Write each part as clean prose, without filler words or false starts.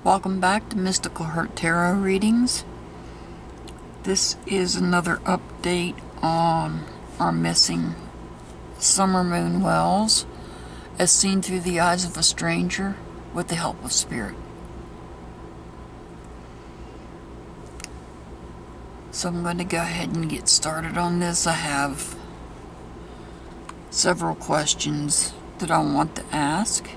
Welcome back to Mystical Heart Tarot readings. This is another update on our missing summer moon wells as seen through the eyes of a stranger with the help of spirit. So I'm going to go ahead and get started on this. I have several questions that I want to ask.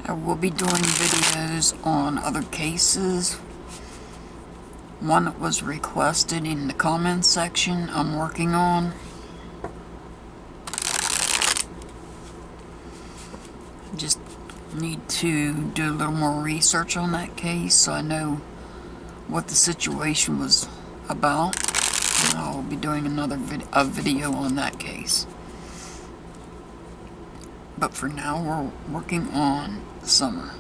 I will be doing videos on other cases. One that was requested in the comments section I'm working on. Just need to do a little more research on that case so I know what the situation was about. And I'll be doing another video on that case. But for now, we're working on summer.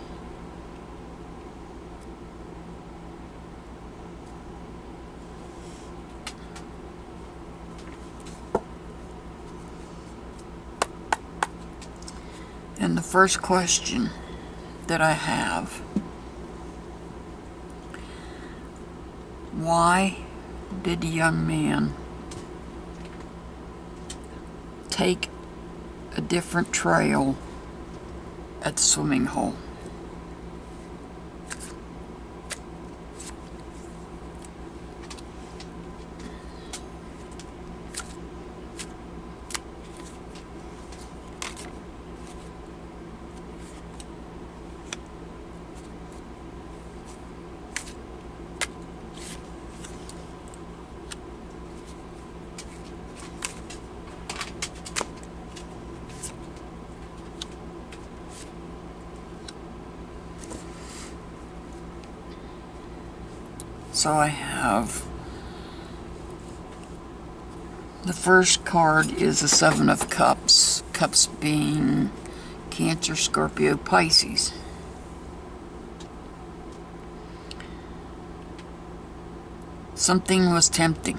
And the first question that I have: why did the young man take a different trail at the swimming hole? So I have, the first card is the Seven of Cups, Cups being Cancer, Scorpio, Pisces. Something was tempting.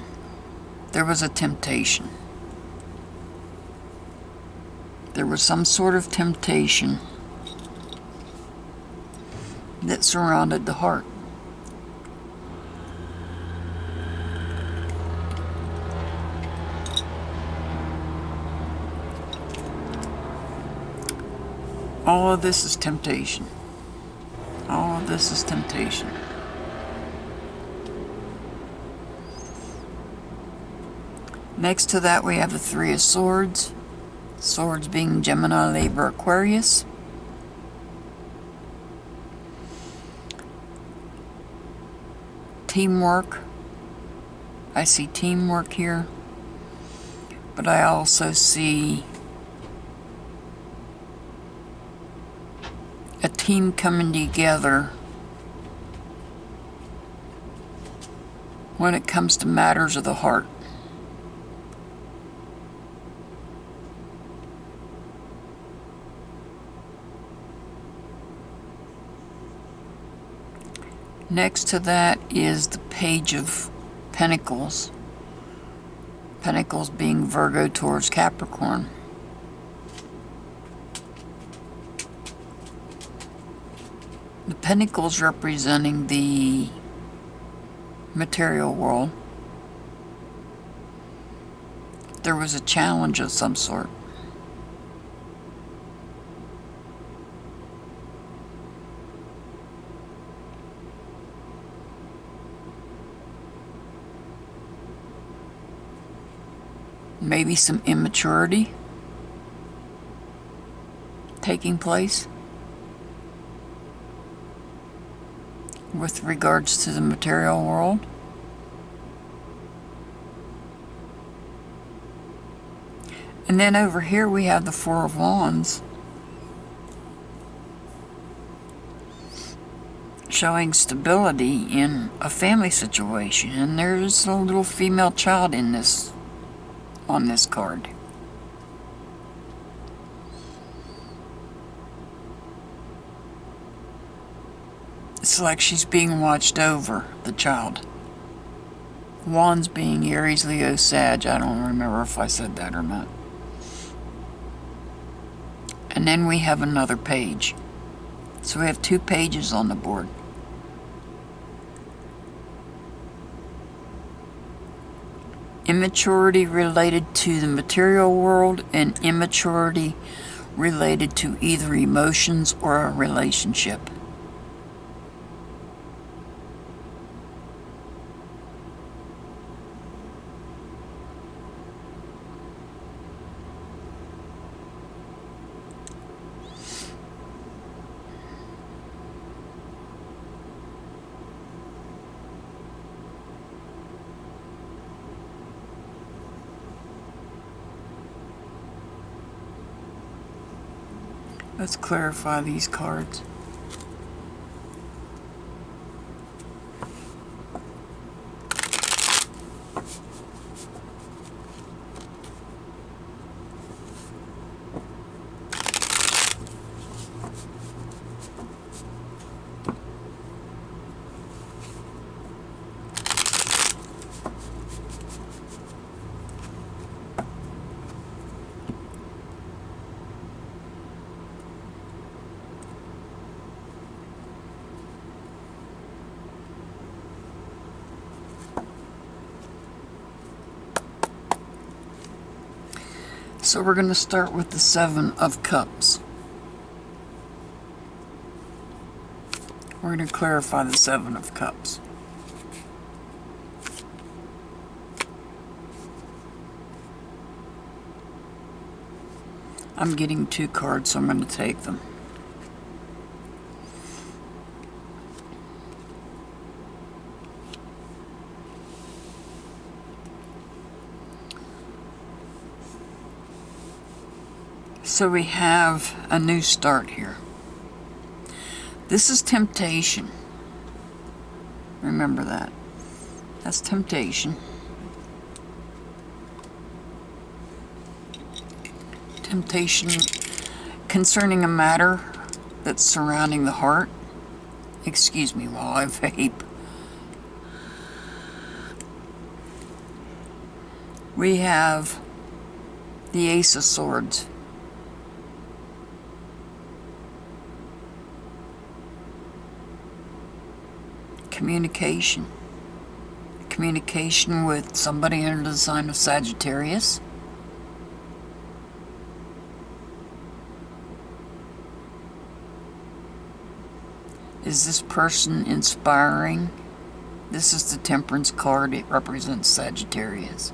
There was a temptation. There was some sort of temptation that surrounded the heart. All of this is temptation. All of this is temptation. Next to that we have the Three of Swords. Swords being Gemini, Libra, Aquarius. Teamwork. I see teamwork here. But I also see a team coming together when it comes to matters of the heart. Next to that is the Page of Pentacles. Pentacles being Virgo, Taurus, Capricorn. The Pentacles representing the material world. There was a challenge of some sort. Maybe some immaturity taking place with regards to the material world. And then over here we have the Four of Wands, showing stability in a family situation. And there's a little female child in this, on this card. It's like she's being watched over, the child. Wands being Aries, Leo, Sag. I don't remember if I said that or not. And then we have another page. So we have 2 pages on the board. Immaturity related to the material world and immaturity related to either emotions or a relationship. Let's clarify these cards. So we're going to start with the 7 of Cups. We're going to clarify the 7 of Cups. I'm getting 2 cards, so I'm going to take them. So we have a new start here. This is temptation. Remember that. That's temptation. Temptation concerning a matter that's surrounding the heart. Excuse me while I vape. We have the Ace of Swords. Communication. Communication with somebody under the sign of Sagittarius. Is this person inspiring? This is the Temperance card. It represents Sagittarius.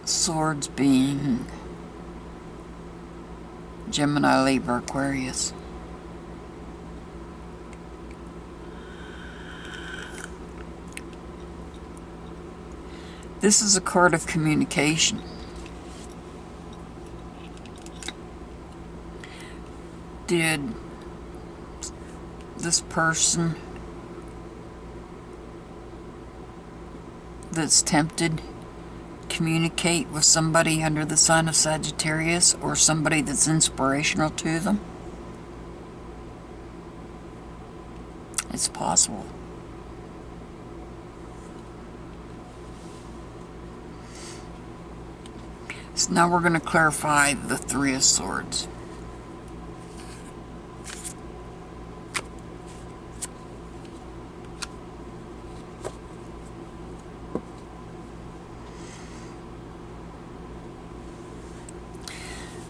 Swords being Gemini, Libra, Aquarius. This is a card of communication. Did this person that's tempted communicate with somebody under the sign of Sagittarius or somebody that's inspirational to them? It's possible. So now we're going to clarify the 3 of Swords.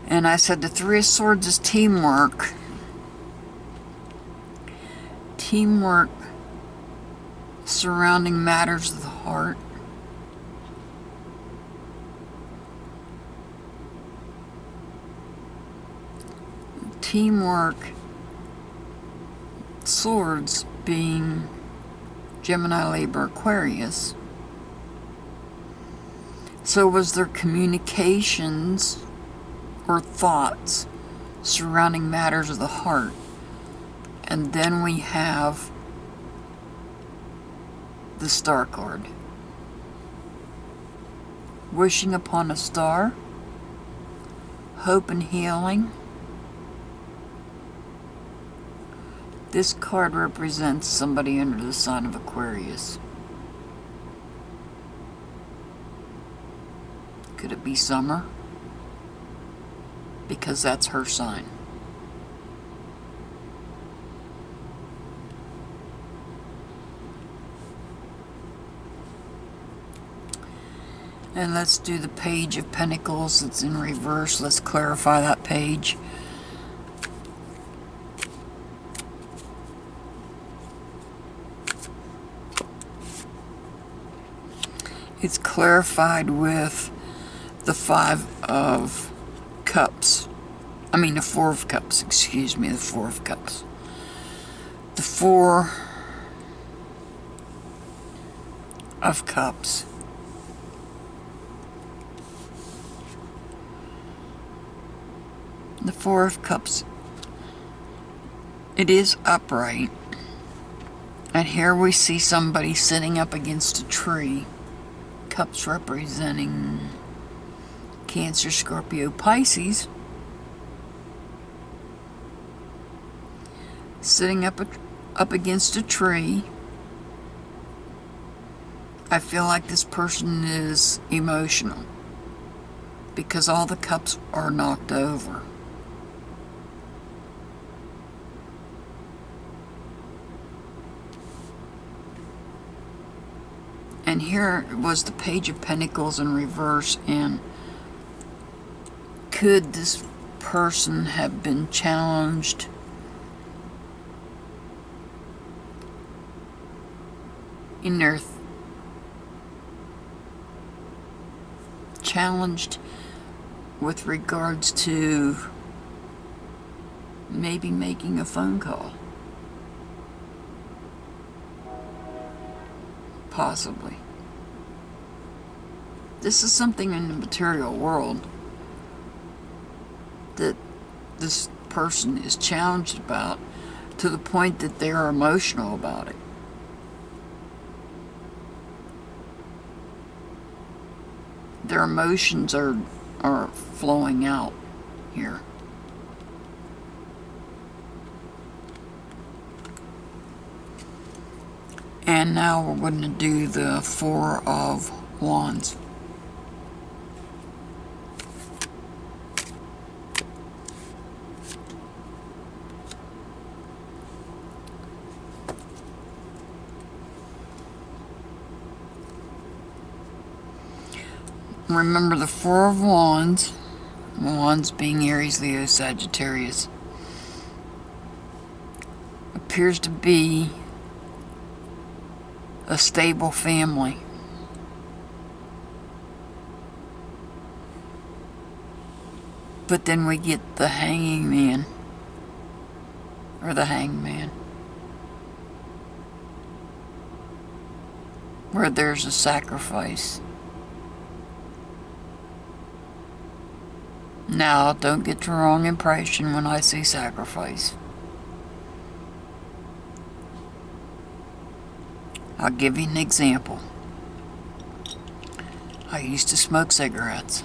And I said the 3 of Swords is teamwork. Teamwork surrounding matters of the heart. Teamwork, Swords being Gemini, Libra, Aquarius. So was there communications or thoughts surrounding matters of the heart? And then we have the Star card. Wishing upon a star, hope and healing. This card represents somebody under the sign of Aquarius. Could it be Summer? Because that's her sign. And let's do the Page of Pentacles. It's in reverse. Let's clarify that page. It's clarified with the Five of Cups. I mean the Four of Cups, excuse me, the Four of Cups. The Four of Cups. The Four of Cups. It is upright. And here we see somebody sitting up against a tree. Cups representing Cancer, Scorpio, Pisces. Sitting up against a tree. I feel like this person is emotional because all the cups are knocked over. And here was the Page of Pentacles in reverse, and could this person have been challenged in their challenged with regards to maybe making a phone call? Possibly. This is something in the material world that this person is challenged about to the point that they are emotional about it. Their emotions are flowing out here. And now we're going to do the Four of Wands. Remember the Four of Wands, Wands being Aries, Leo, Sagittarius, appears to be a stable family. But then we get the Hanging Man, or the Hangman, where there's a sacrifice. Now, don't get the wrong impression when I say sacrifice. I'll give you an example. I used to smoke cigarettes.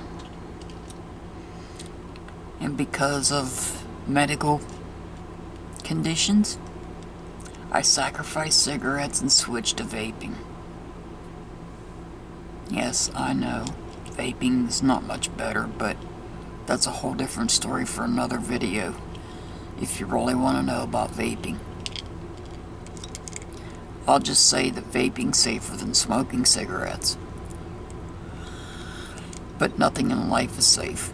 And because of medical conditions, I sacrificed cigarettes and switched to vaping. Yes, I know, vaping is not much better, but that's a whole different story for another video, if you really want to know about vaping. I'll just say that vaping's safer than smoking cigarettes. But nothing in life is safe.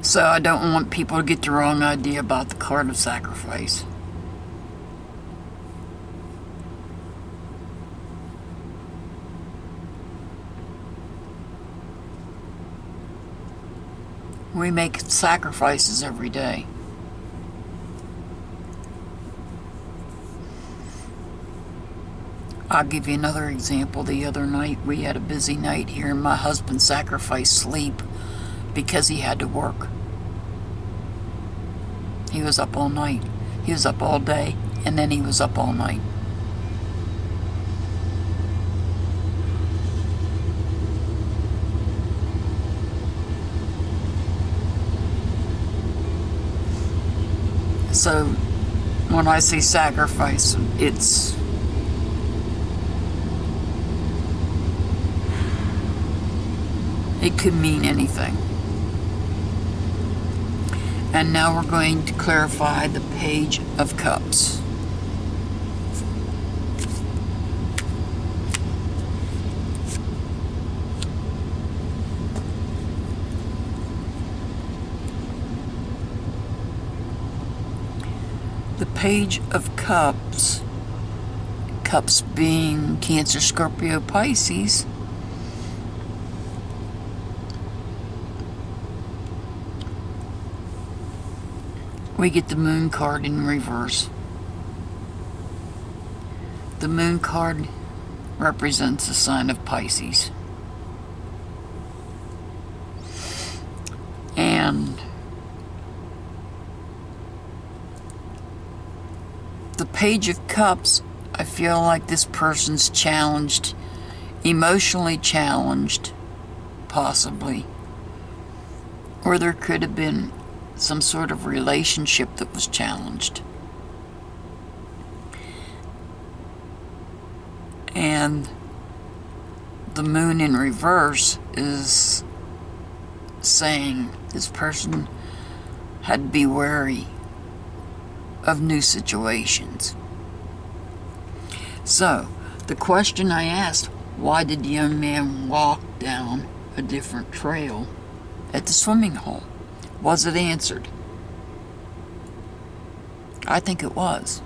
So I don't want people to get the wrong idea about the card of sacrifice. We make sacrifices every day. I'll give you another example. The other night, we had a busy night here, and my husband sacrificed sleep because he had to work. He was up all night. He was up all day, and then he was up all night. So, when I say sacrifice, it could mean anything. And now we're going to clarify the Page of Cups. Page of Cups, Cups being Cancer, Scorpio, Pisces, we get the Moon card in reverse. The Moon card represents the sign of Pisces. And the Page of Cups, I feel like this person's challenged, emotionally challenged, possibly. Or there could have been some sort of relationship that was challenged. And the Moon in reverse is saying this person had to be wary of new situations. So, the question I asked, why did the young man walk down a different trail at the swimming hole? Was it answered? I think it was.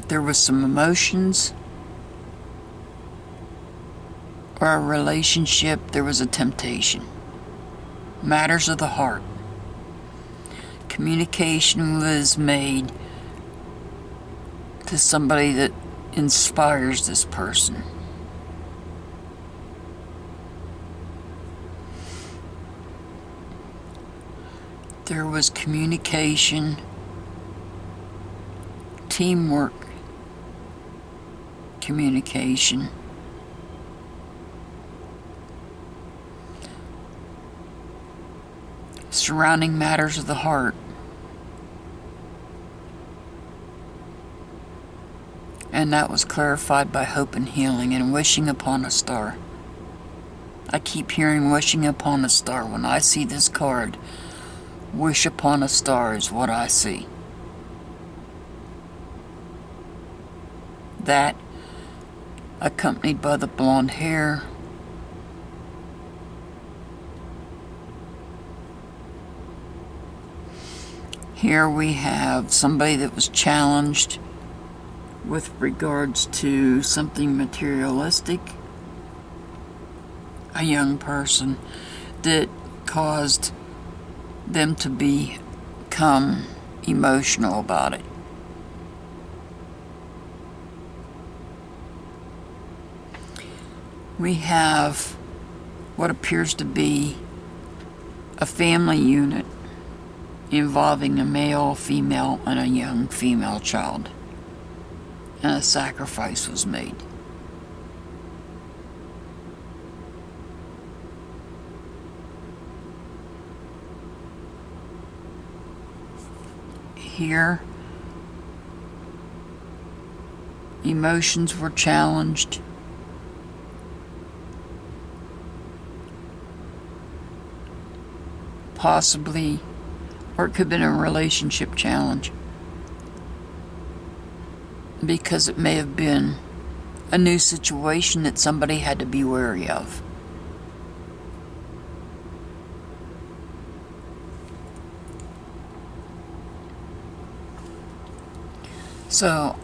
There was some emotions or a relationship, there was a temptation. Matters of the heart. Communication was made to somebody that inspires this person. There was communication, teamwork, communication. Surrounding matters of the heart. And that was clarified by hope and healing and wishing upon a star. I keep hearing wishing upon a star. When I see this card, wish upon a star is what I see. That, accompanied by the blonde hair. Here we have somebody that was challenged with regards to something materialistic. A young person that caused them to become emotional about it. We have what appears to be a family unit involving a male, female, and a young female child. And a sacrifice was made. Here, emotions were challenged. Possibly, or it could have been a relationship challenge. Because it may have been a new situation that somebody had to be wary of. So,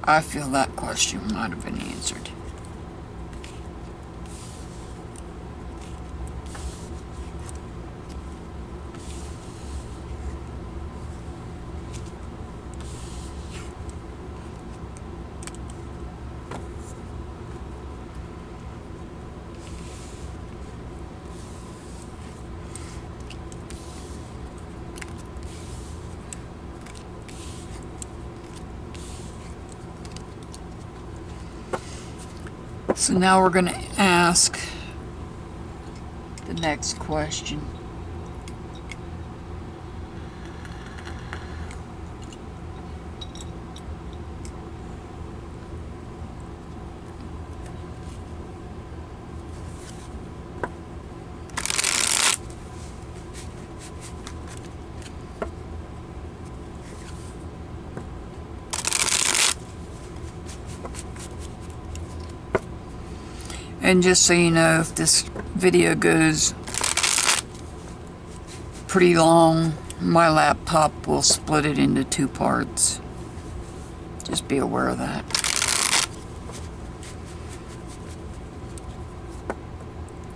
I feel that question might have been answered. So now we're going to ask the next question. And just so you know, if this video goes pretty long, my laptop will split it into 2 parts. Just be aware of that.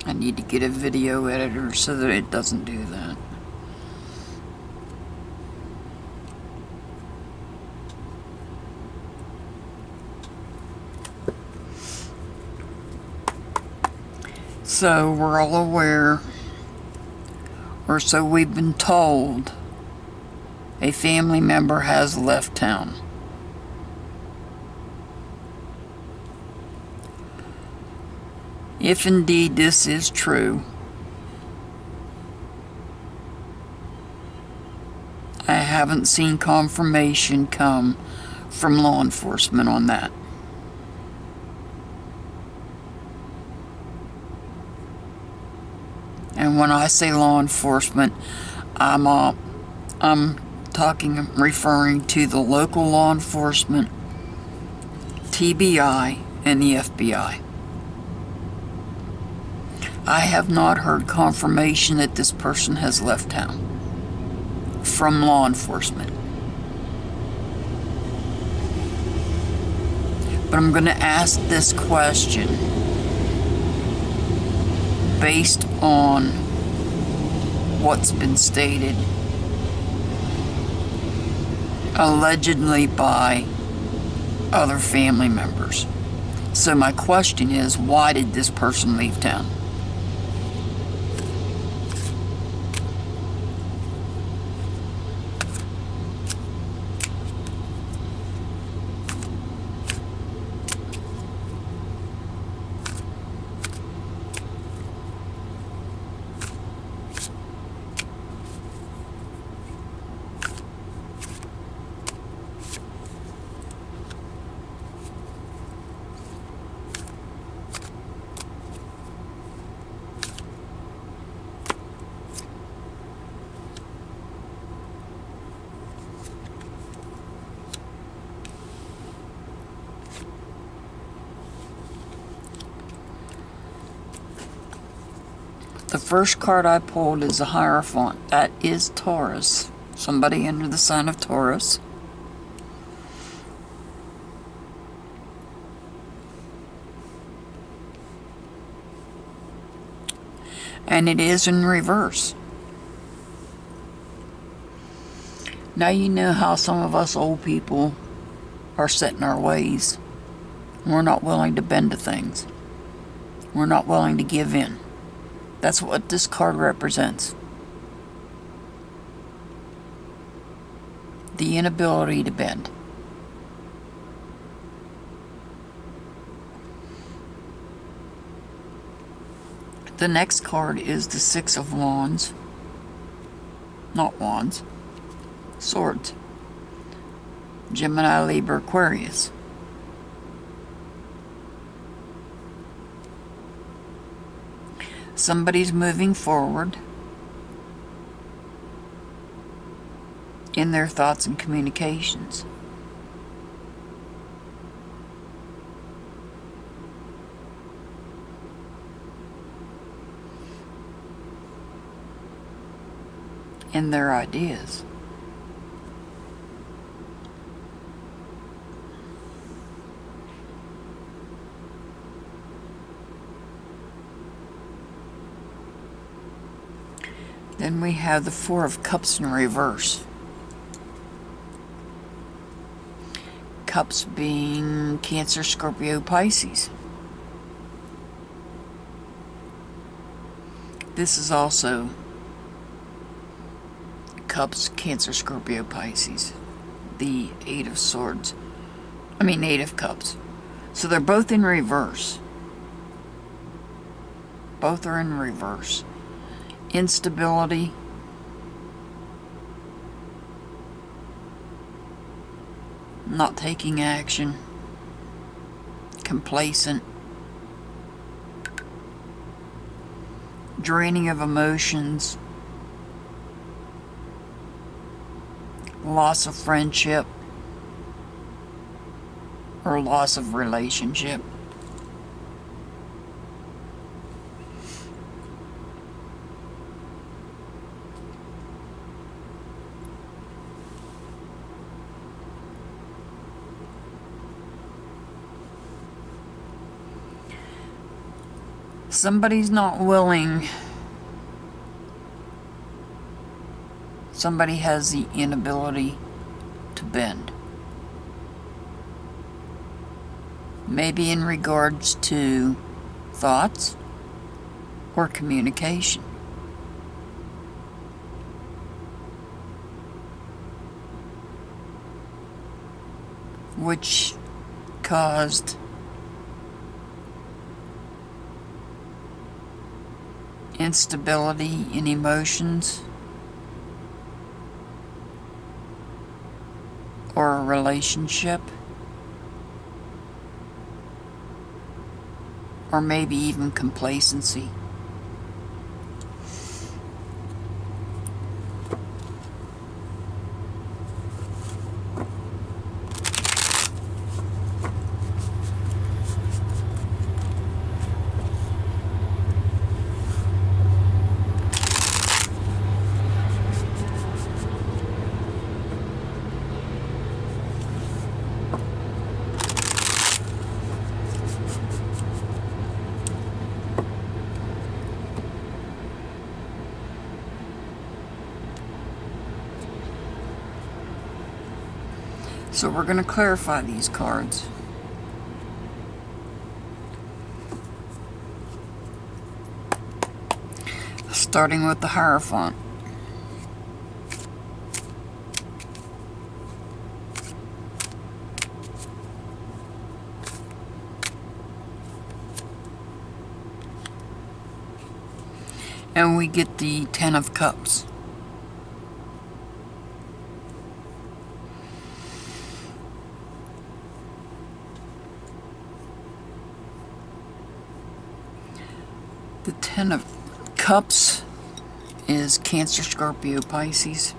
I need to get a video editor so that it doesn't do that. So we're all aware, or so we've been told, a family member has left town. If indeed this is true, I haven't seen confirmation come from law enforcement on that. And when I say law enforcement, I'm referring to the local law enforcement, TBI, and the FBI. I have not heard confirmation that this person has left town from law enforcement. But I'm going to ask this question based on what's been stated allegedly by other family members. So my question is, why did this person leave town? The first card I pulled is a Hierophant. That is Taurus. Somebody under the sign of Taurus. And it is in reverse. Now you know how some of us old people are set in our ways. We're not willing to bend to things. We're not willing to give in. That's what this card represents. The inability to bend. The next card is the Six of Wands. Not wands. Swords. Gemini, Libra, Aquarius. Somebody's moving forward in their thoughts and communications. In their ideas. Then we have the Four of Cups in reverse. Cups being Cancer, Scorpio, Pisces. This is also Cups, Cancer, Scorpio, Pisces. The Eight of Swords. Eight of Cups. So they're both in reverse. Both are in reverse. Instability. Not taking action. Complacent. Draining of emotions. Loss of friendship. Or loss of relationship. Somebody's not willing. Somebody has the inability to bend. Maybe in regards to thoughts or communication. Which caused instability in emotions or a relationship, or maybe even complacency. So we're going to clarify these cards. Starting with the Hierophant. And we get the Ten of Cups. The Ten of Cups is Cancer, Scorpio, Pisces.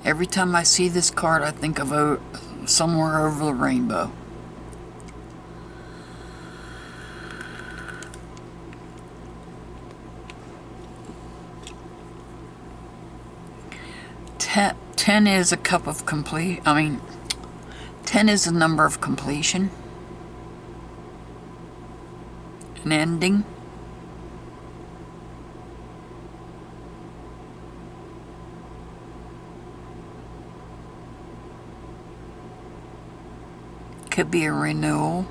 Every time I see this card, I think of somewhere over the rainbow. Ten is a cup of complete. 10 is a number of completion. An ending. Could be a renewal.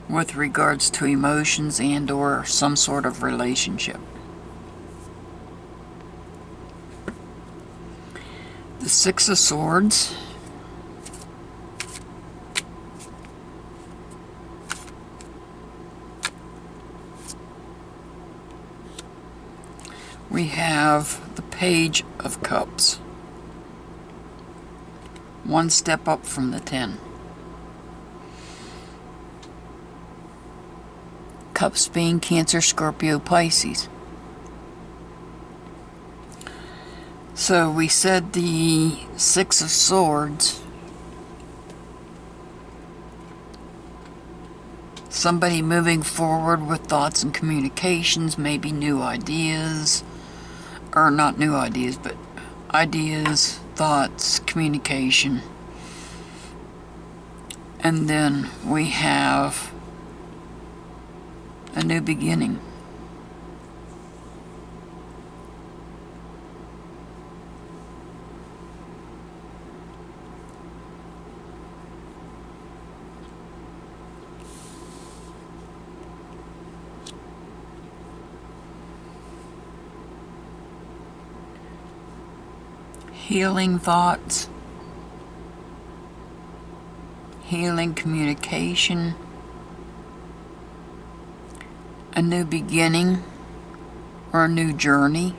With regards to emotions and or some sort of relationship. The Six of Swords. We have the Page of Cups. One step up from the 10. Cups being Cancer, Scorpio, Pisces. So we said the Six of Swords. Somebody moving forward with thoughts and communications, maybe new ideas. Or not new ideas, but ideas, thoughts, communication. And then we have a new beginning. Healing thoughts, healing communication, a new beginning or a new journey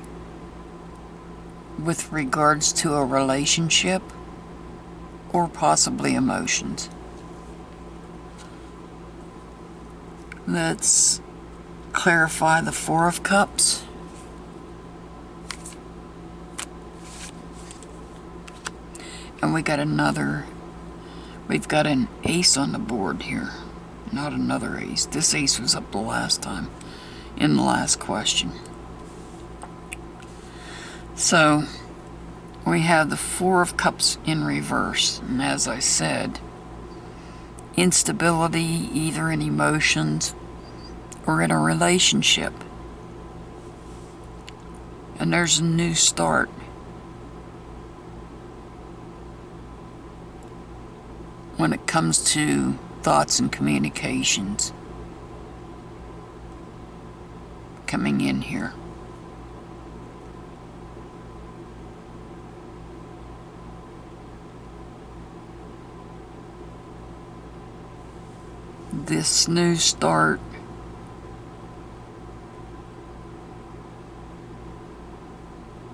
with regards to a relationship or possibly emotions. Let's clarify the Four of Cups. And we've got an ace on the board here. Not another ace. This ace was up the last time, in the last question. So, we have the Four of Cups in reverse. And as I said, instability either in emotions or in a relationship. And there's a new start. When it comes to thoughts and communications coming in here. This new start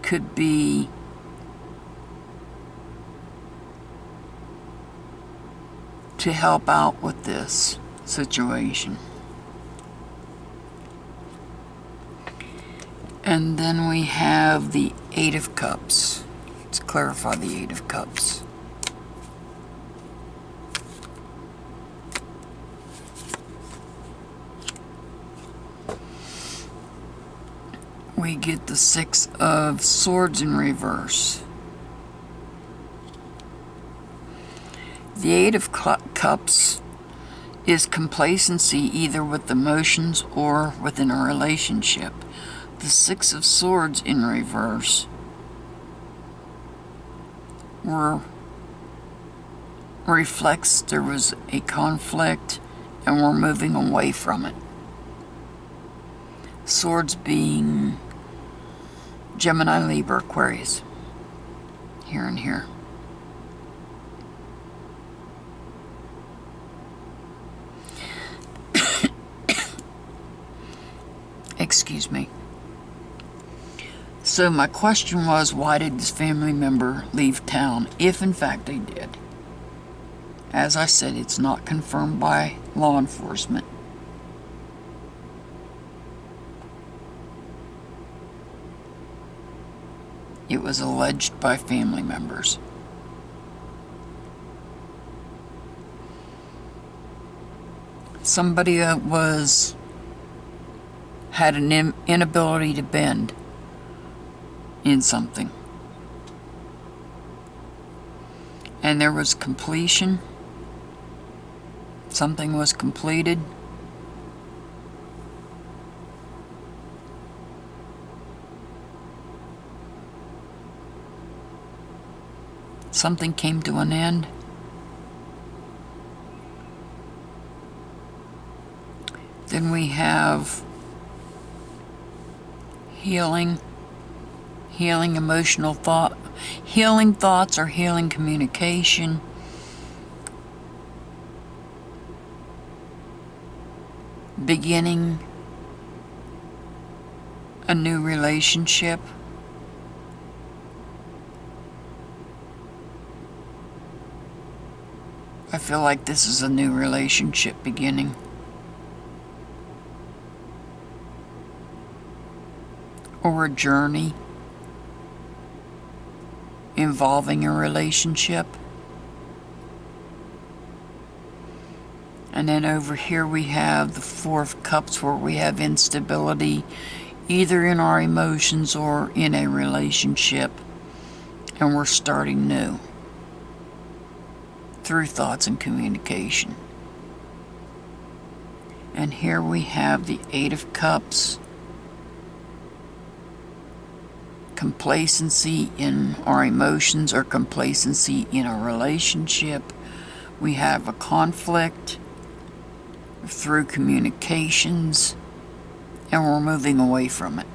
could be to help out with this situation. And then we have the Eight of Cups. Let's clarify the Eight of Cups. We get the Six of Swords in reverse. The Eight of Cups is complacency either with emotions or within a relationship. The Six of Swords in reverse reflects there was a conflict and we're moving away from it. Swords being Gemini, Libra, Aquarius. Here and here. Excuse me. So my question was, why did this family member leave town, if in fact they did? As I said, it's not confirmed by law enforcement. It was alleged by family members. Somebody that had an inability to bend in something. And there was completion. Something was completed. Something came to an end. Then we have healing emotional thought, healing thoughts or healing communication. Beginning a new relationship. I feel like this is a new relationship beginning. Or a journey involving a relationship. And then over here we have the Four of Cups, where we have instability either in our emotions or in a relationship, and we're starting new through thoughts and communication. And here we have the Eight of Cups. Complacency in our emotions or complacency in a relationship. We have a conflict through communications, and we're moving away from it.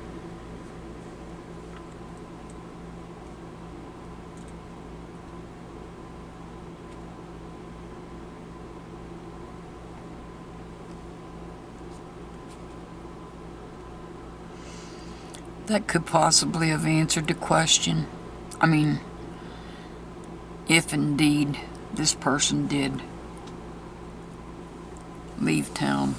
That could possibly have answered the question. I mean, if indeed this person did leave town.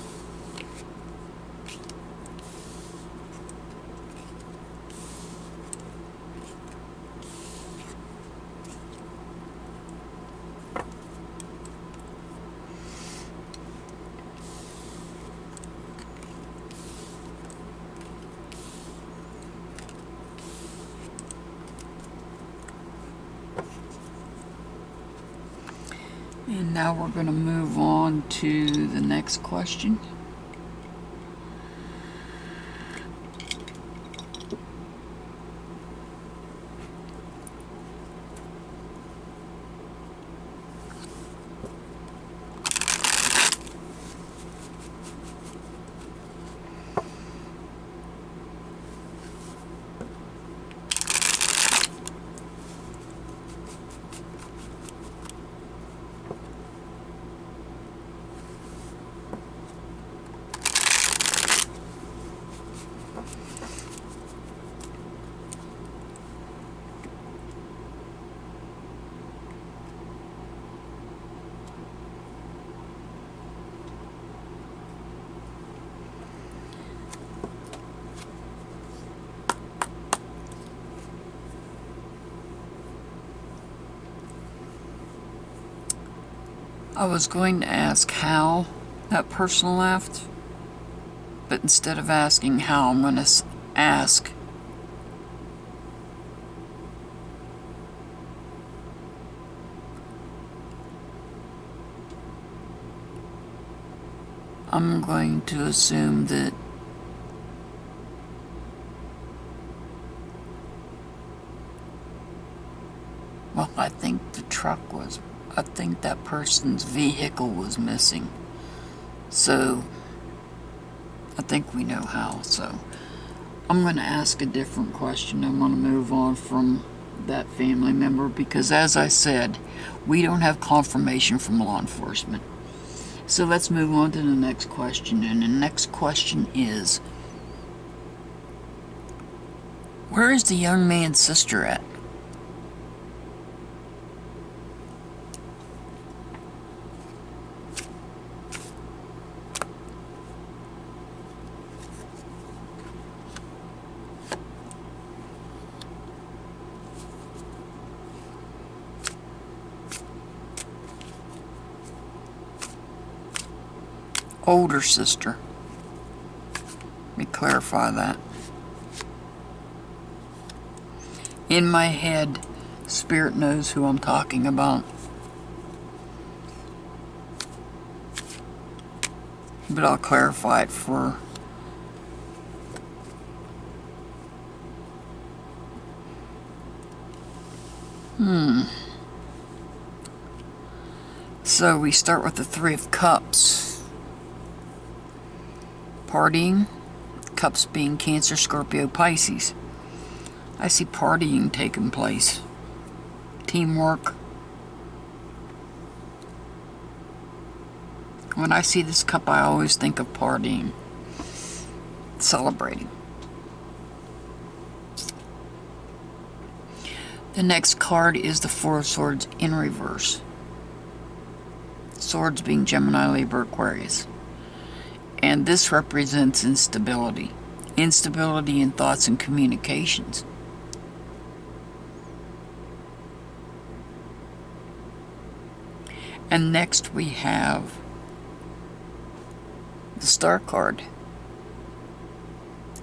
And now we're going to move on to the next question. I was going to ask how that person left, but instead of asking how, I'm going to ask I'm going to assume that well, I think that person's vehicle was missing. So, I think we know how. So, I'm going to ask a different question. I'm going to move on from that family member because, as I said, we don't have confirmation from law enforcement. So, let's move on to the next question. And the next question is, where is the young man's sister at? Older sister. Let me clarify that. In my head, Spirit knows who I'm talking about. But I'll clarify it for So we start with the Three of Cups. Partying, Cups being Cancer, Scorpio, Pisces. I see partying taking place. Teamwork. When I see this cup, I always think of partying. Celebrating. The next card is the Four of Swords in reverse. Swords being Gemini, Libra, Aquarius. And this represents instability. Instability in thoughts and communications. And next we have the Star card.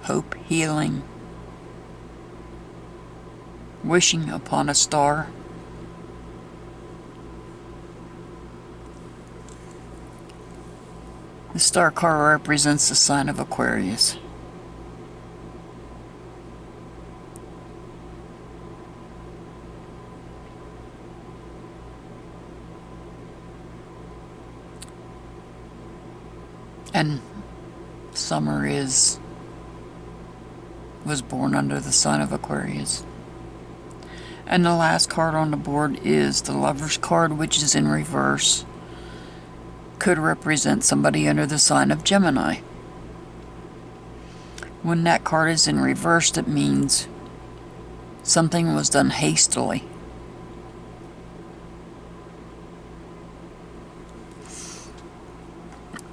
Hope, healing, wishing upon a star. The Star card represents the sign of Aquarius. And summer was born under the sign of Aquarius. And the last card on the board is the Lover's card, which is in reverse. Could represent somebody under the sign of Gemini. When that card is in reverse, it means something was done hastily.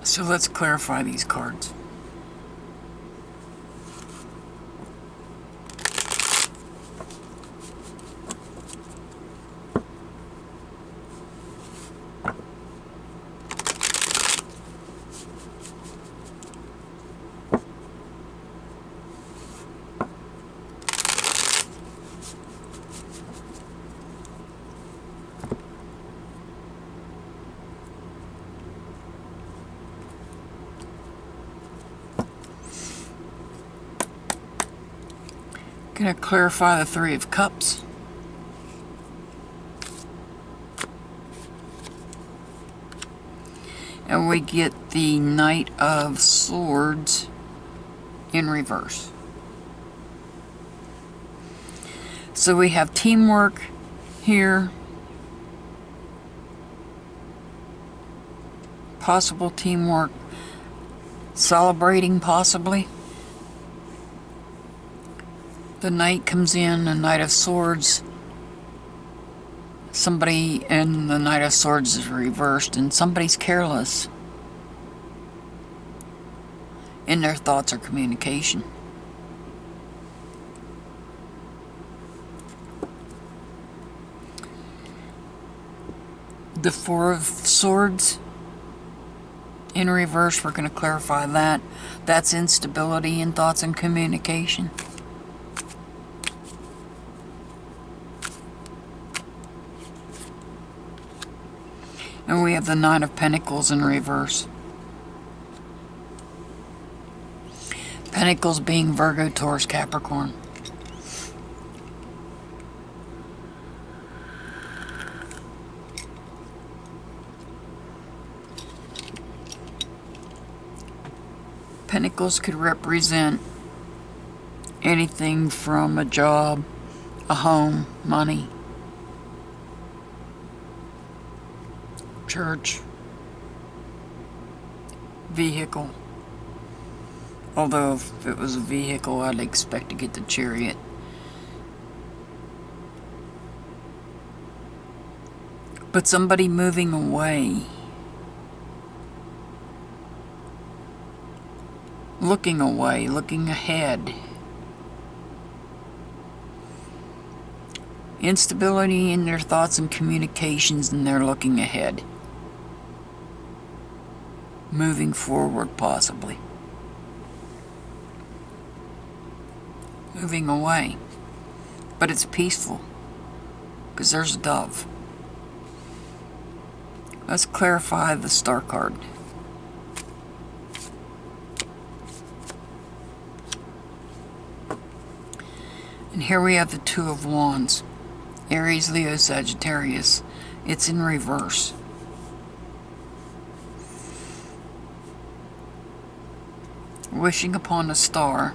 So let's clarify these cards. Gonna clarify the Three of Cups. And we get the Knight of Swords in reverse. So we have teamwork here. Possible teamwork. Celebrating, possibly. The Knight comes in, the Knight of Swords. Somebody, and the Knight of Swords is reversed, and somebody's careless in their thoughts or communication. The Four of Swords in reverse, we're going to clarify that. That's instability in thoughts and communication. And we have the Nine of Pentacles in reverse. Pentacles being Virgo, Taurus, Capricorn. Pentacles could represent anything from a job, a home, money, church, vehicle. Although if it was a vehicle, I'd expect to get the Chariot. But somebody moving away. Looking away, looking ahead. Instability in their thoughts and communications, and they're looking ahead. Moving forward, possibly. Moving away. But it's peaceful, because there's a dove. Let's clarify the Star card. And here we have the Two of Wands. Aries, Leo, Sagittarius. It's in reverse. Wishing upon a star.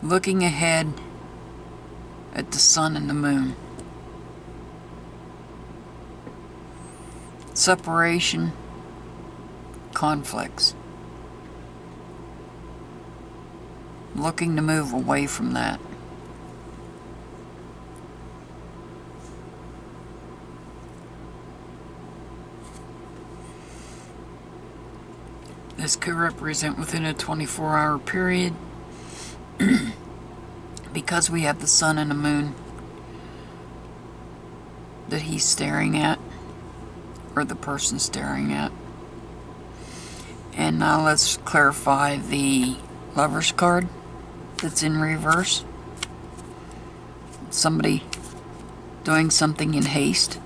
Looking ahead at the sun and the moon. Separation. Conflicts. Looking to move away from that. This could represent within a 24-hour period. Because we have the sun and the moon that he's staring at, or the person staring at. And now let's clarify the Lover's card that's in reverse. Somebody doing something in haste.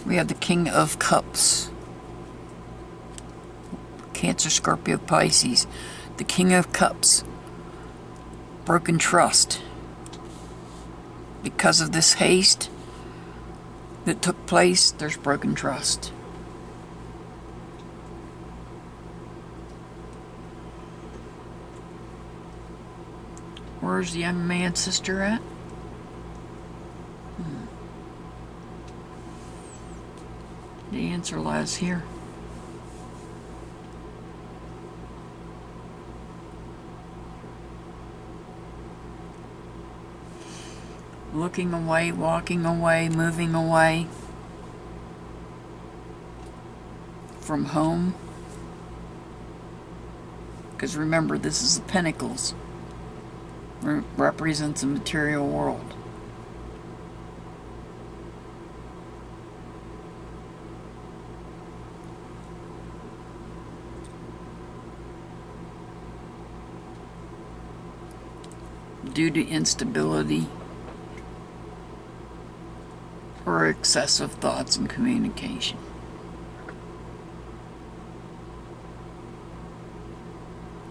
We have the King of Cups. Cancer, Scorpio, Pisces. The King of Cups. Broken trust. Because of this haste that took place, there's broken trust. Where's the young man's sister at? The answer lies here. Looking away, walking away, moving away from home. Because remember, this is the Pentacles. Represents a material world. Due to instability or excessive thoughts and communication.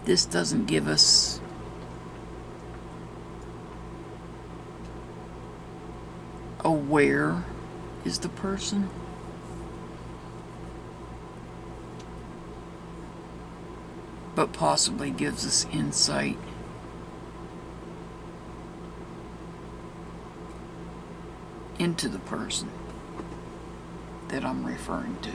This doesn't give us aware is the person. But possibly gives us insight into the person that I'm referring to.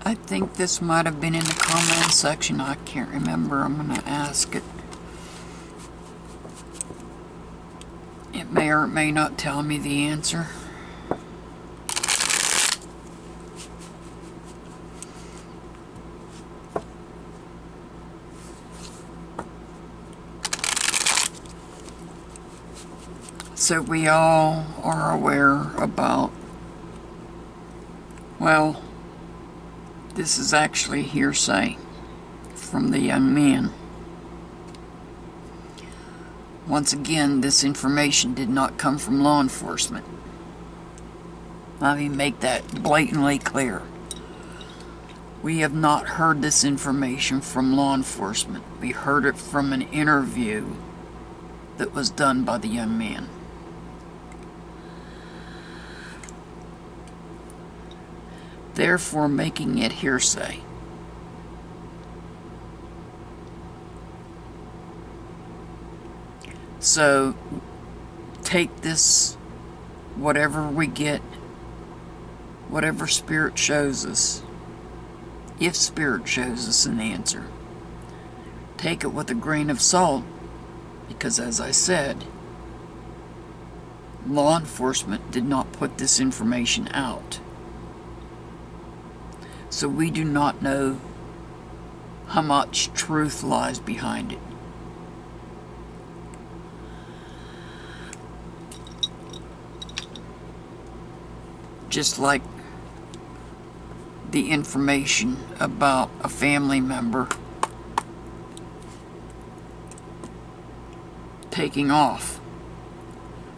I think this might have been in the comment section. I can't remember. I'm going to ask it. It may or it may not tell me the answer. So we all are aware about, well, this is actually hearsay from the young man. Once again, this information did not come from law enforcement. Let me make that blatantly clear. We have not heard this information from law enforcement. We heard it from an interview that was done by the young man. Therefore making it hearsay. So take this, whatever we get, whatever Spirit shows us, if Spirit shows us an answer, take it with a grain of salt, because as I said, law enforcement did not put this information out. So we do not know how much truth lies behind it. Just like the information about a family member taking off.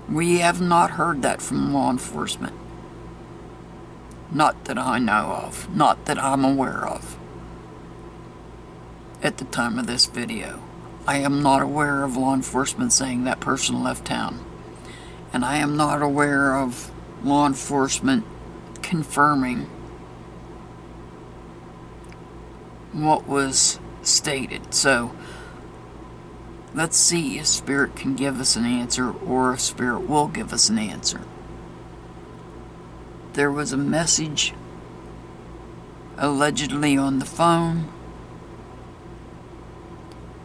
We have not heard that from law enforcement. Not that I know of. Not that I'm aware of. At the time of this video. I am not aware of law enforcement saying that person left town. And I am not aware of law enforcement confirming what was stated. So, let's see if Spirit can give us an answer, or if Spirit will give us an answer. There was a message allegedly on the phone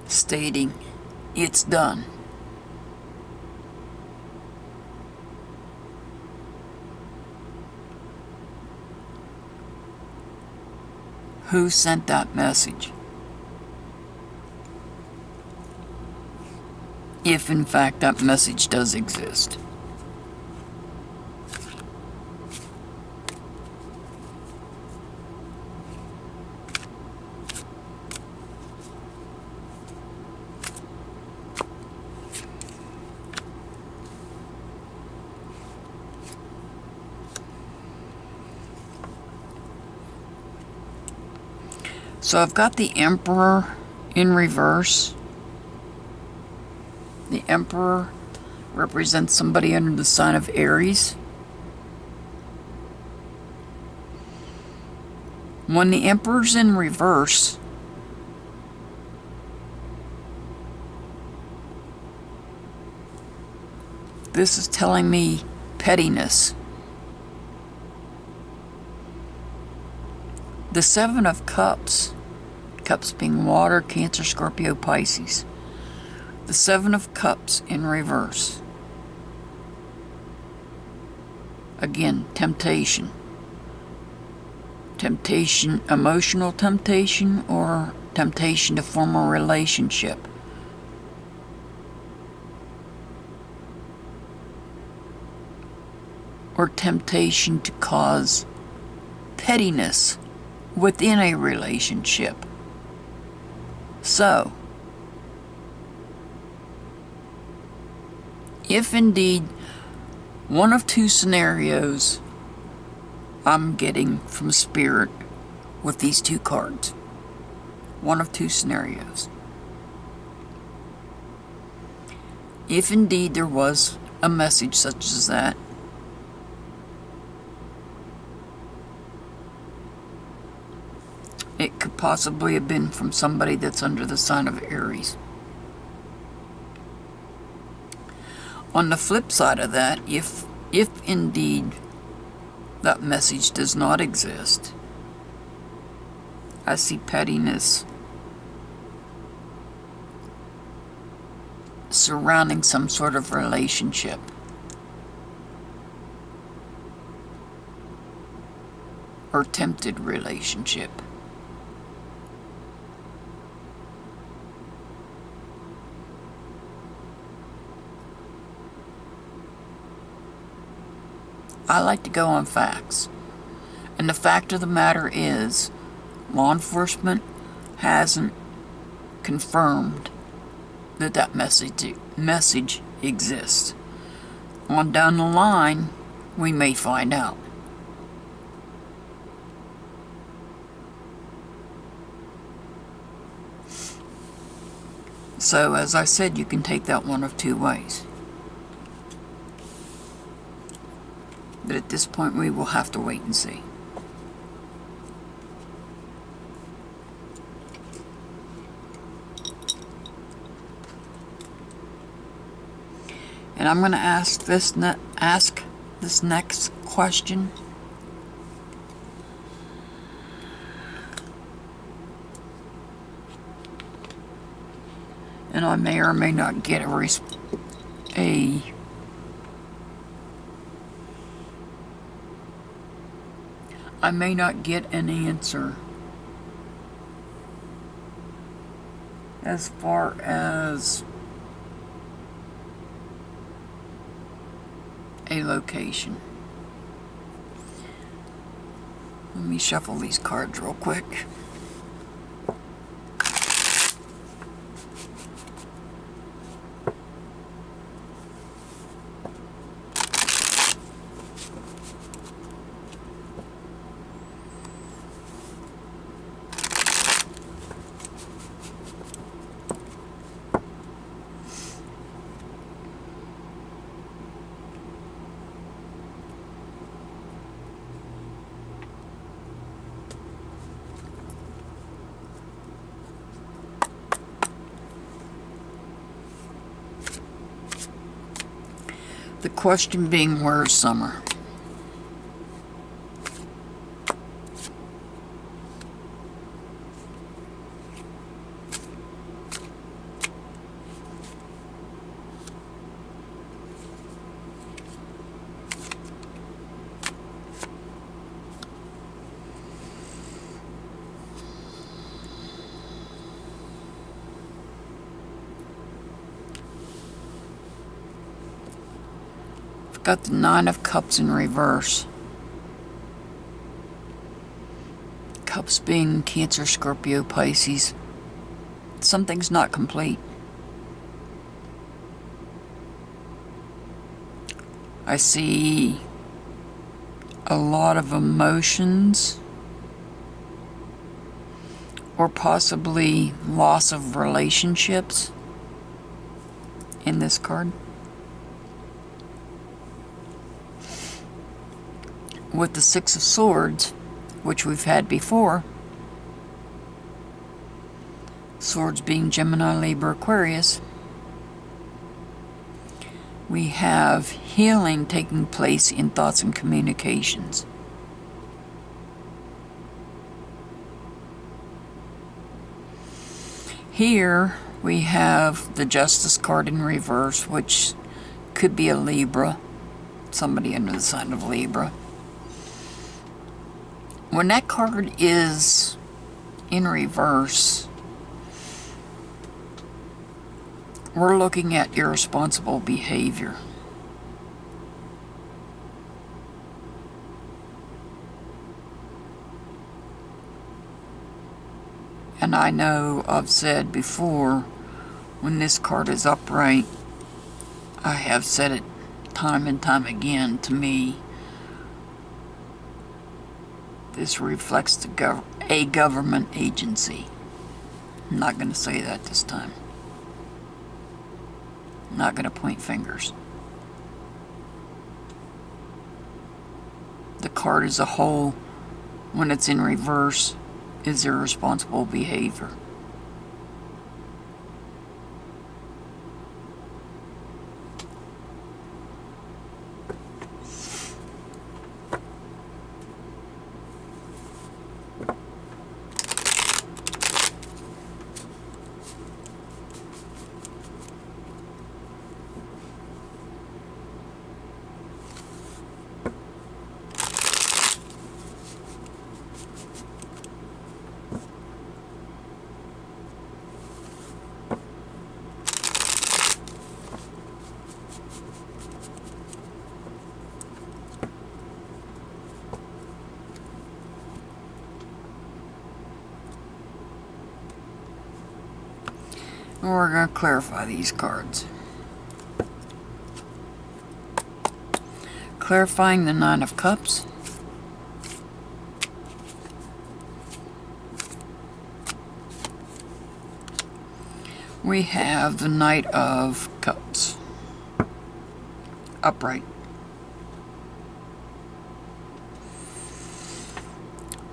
stating, "It's done." Who sent that message? If in fact that message does exist. So I've got the Emperor in reverse. The Emperor represents somebody under the sign of Aries. When the Emperor's in reverse, this is telling me pettiness. The Seven of Cups Cups being water, Cancer, Scorpio, Pisces. The Seven of Cups in reverse. Again, temptation. Temptation, emotional temptation, or temptation to form a relationship. Or temptation to cause pettiness within a relationship. So, if indeed one of two scenarios I'm getting from Spirit with these two cards, one of two scenarios. If indeed there was a message such as that, it could possibly have been from somebody that's under the sign of Aries. On the flip side of that, if indeed that message does not exist, I see pettiness surrounding some sort of relationship. Or tempted relationship. I like to go on facts. And the fact of the matter is, law enforcement hasn't confirmed that that message exists. On down the line, we may find out. So, as I said, you can take that one of two ways. But at this point, we will have to wait and see. And I'm going to ask this next question. And I may or may not get I may not get an answer as far as a location. Let me shuffle these cards real quick. The question being, where's summer? Got the Nine of Cups in reverse. Cups being Cancer, Scorpio, Pisces. Something's not complete. I see a lot of emotions, or possibly loss of relationships in this card. With the Six of Swords, which we've had before, swords being Gemini, Libra, Aquarius, we have healing taking place in thoughts and communications. Here we have the Justice card in reverse, which could be a Libra, somebody under the sign of Libra. When that card is in reverse, we're looking at irresponsible behavior. And I know I've said before, when this card is upright, I have said it time and time again, to me, this reflects a government agency. I'm not going to say that this time. I'm not going to point fingers. The card as a whole, when it's in reverse, is irresponsible behavior. We're going to clarify these cards. Clarifying the Nine of Cups. We have the Knight of Cups. Upright.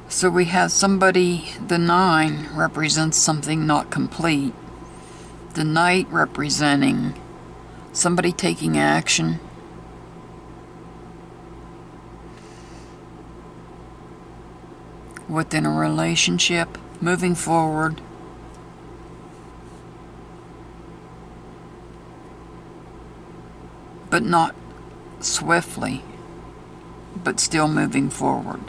So we have somebody, the 9 represents something not complete. The Knight representing somebody taking action. Within a relationship, moving forward. But not swiftly, but still moving forward.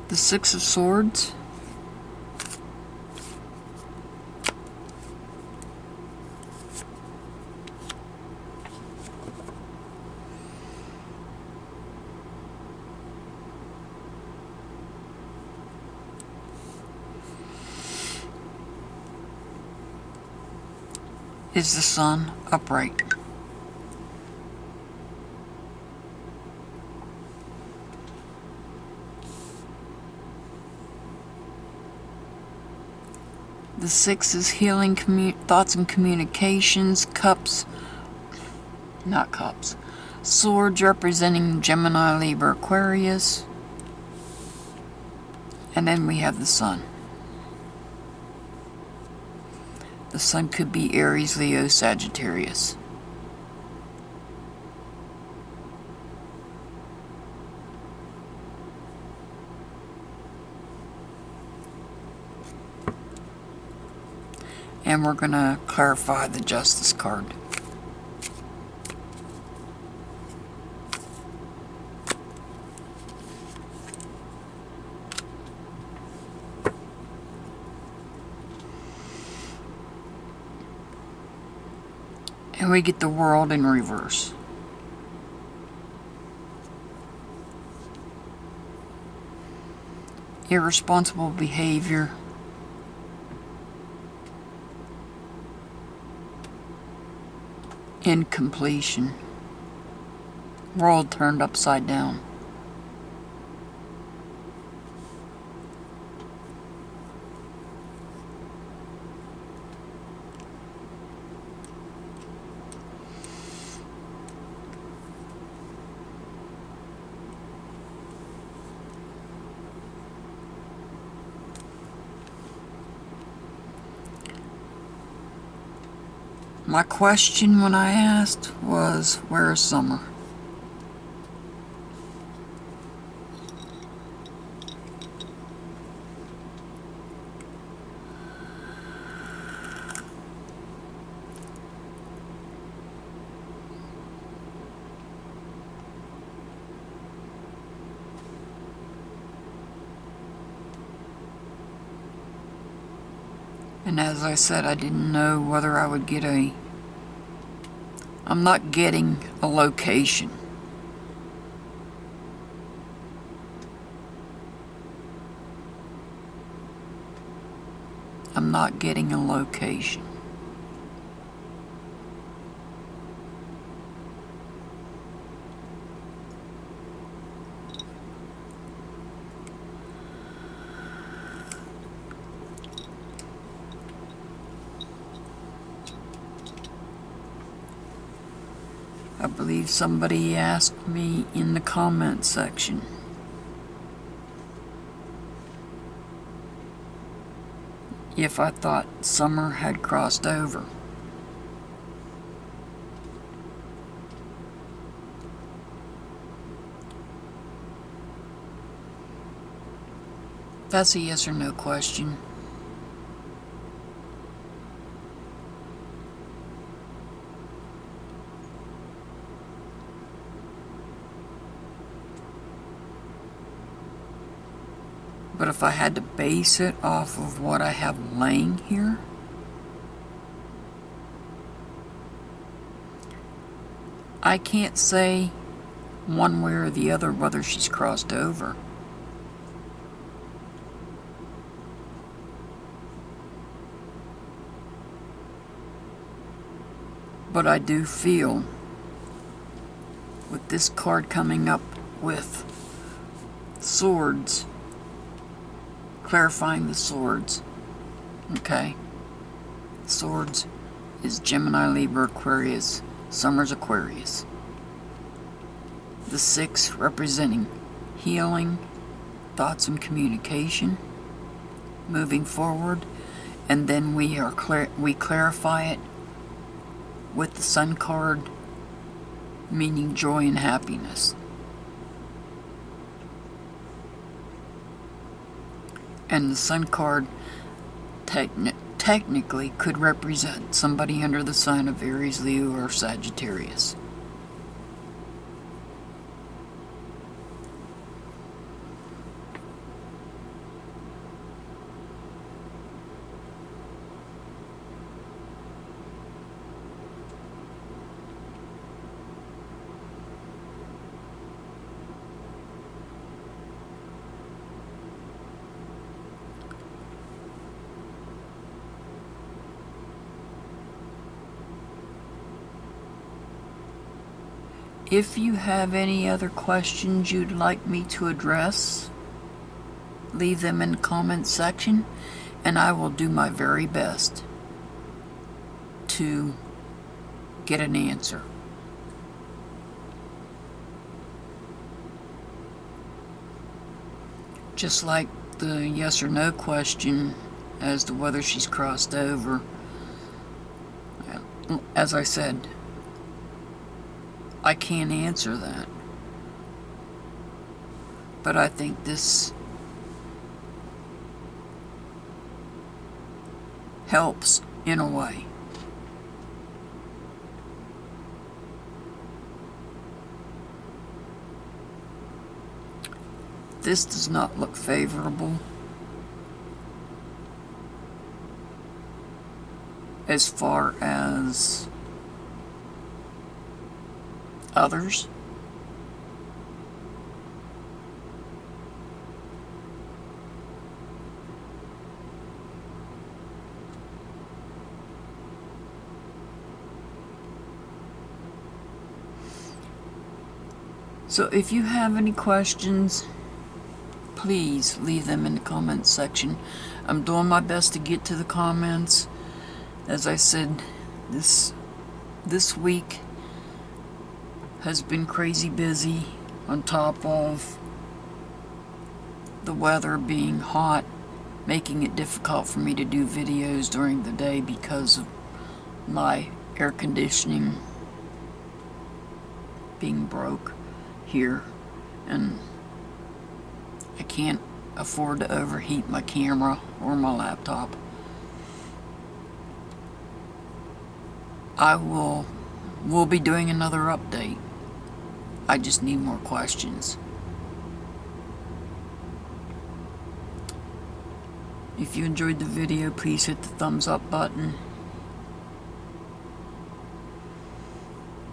The Six of Swords. Is the Sun upright? The 6 is healing, thoughts and communications. Cups, not cups. Swords representing Gemini, Libra, Aquarius. And then we have the Sun. The Sun could be Aries, Leo, Sagittarius. And we're going to clarify the Justice card. And we get the World in reverse. Irresponsible behavior. Incompletion. World turned upside down. My question when I asked was, where is summer? And as I said, I didn't know whether I would get I'm not getting a location. I'm not getting a location. I believe somebody asked me in the comment section if I thought summer had crossed over. That's a yes or no question. But if I had to base it off of what I have laying here, I can't say one way or the other whether she's crossed over. But I do feel, with this card coming up with swords, clarifying the swords, okay? Swords is Gemini, Libra, Aquarius, Summer's Aquarius. The 6 representing healing, thoughts and communication, moving forward, and then we clarify it with the Sun card, meaning joy and happiness. And the Sun card technically could represent somebody under the sign of Aries, Leo, or Sagittarius. If you have any other questions you'd like me to address, leave them in the comments section, and I will do my very best to get an answer. Just like the yes or no question as to whether she's crossed over, as I said, I can't answer that. But I think this helps in a way. This does not look favorable as far as others. So if you have any questions, please leave them in the comments section. I'm doing my best to get to the comments. As I said, this week has been crazy busy, on top of the weather being hot, making it difficult for me to do videos during the day because of my air conditioning being broke here, and I can't afford to overheat my camera or my laptop. We'll be doing another update. I just need more questions. If you enjoyed the video, please hit the thumbs up button.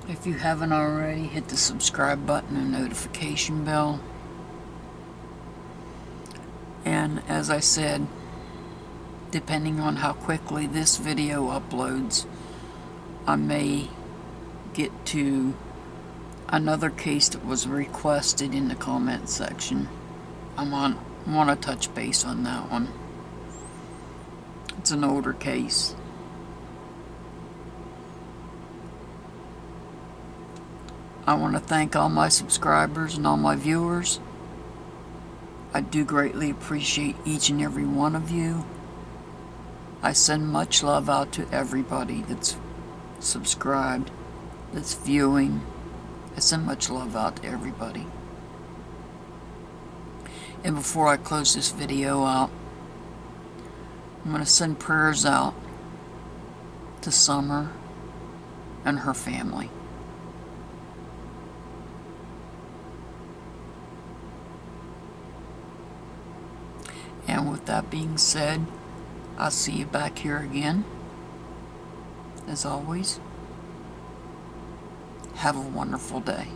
If you haven't already, hit the subscribe button and notification bell. And as I said, depending on how quickly this video uploads, I may get to another case that was requested in the comment section. I want to touch base on that one. It's an older case. I want to thank all my subscribers and all my viewers. I do greatly appreciate each and every one of you. I send much love out to everybody that's subscribed, that's viewing. I send much love out to everybody. And before I close this video out, I'm going to send prayers out to Summer and her family. And with that being said, I'll see you back here again. As always, have a wonderful day.